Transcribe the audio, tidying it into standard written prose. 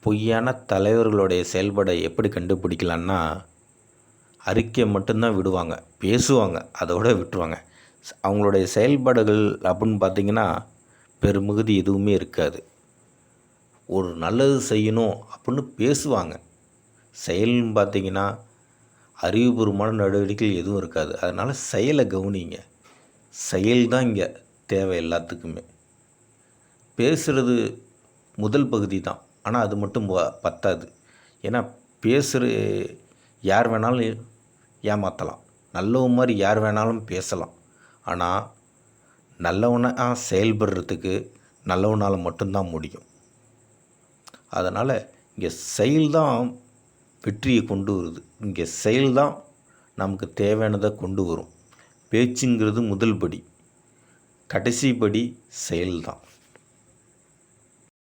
பொய்யான தலைவர்களுடைய செயல்பாடை எப்படி கண்டுபிடிக்கலான்னா, அறிக்கை மட்டும்தான் விடுவாங்க, பேசுவாங்க, அதோட விட்டுருவாங்க. அவங்களுடைய செயல்பாடுகள் அப்படின்னு பார்த்திங்கன்னா, பெருமிகுதி எதுவுமே இருக்காது. ஒரு நல்லது செய்யணும் அப்படின்னு பேசுவாங்க. செயல்னு பார்த்திங்கன்னா, அறிவுபூர்வமான நடவடிக்கைகள் எதுவும் இருக்காது. அதனால் செயலை கவனிங்க. செயல் தான் இங்கே தேவை எல்லாத்துக்குமே. பேசுகிறது முதல் பகுதி தான். ஆனால் அது மட்டும் பத்தாது. ஏன்னா யார் வேணாலும் ஏமாற்றலாம். நல்லவன் மாதிரி யார் வேணாலும் பேசலாம். ஆனால் நல்லவனாக செயல்படுறதுக்கு நல்லவனால் மட்டும்தான் முடியும். அதனால் இங்கே செயல்தான் வெற்றியை கொண்டு வருது. இங்கே செயல்தான் நமக்கு தேவையானதை கொண்டு வரும். பேச்சுங்கிறது முதல் படி, கடைசி படி செயல்தான்.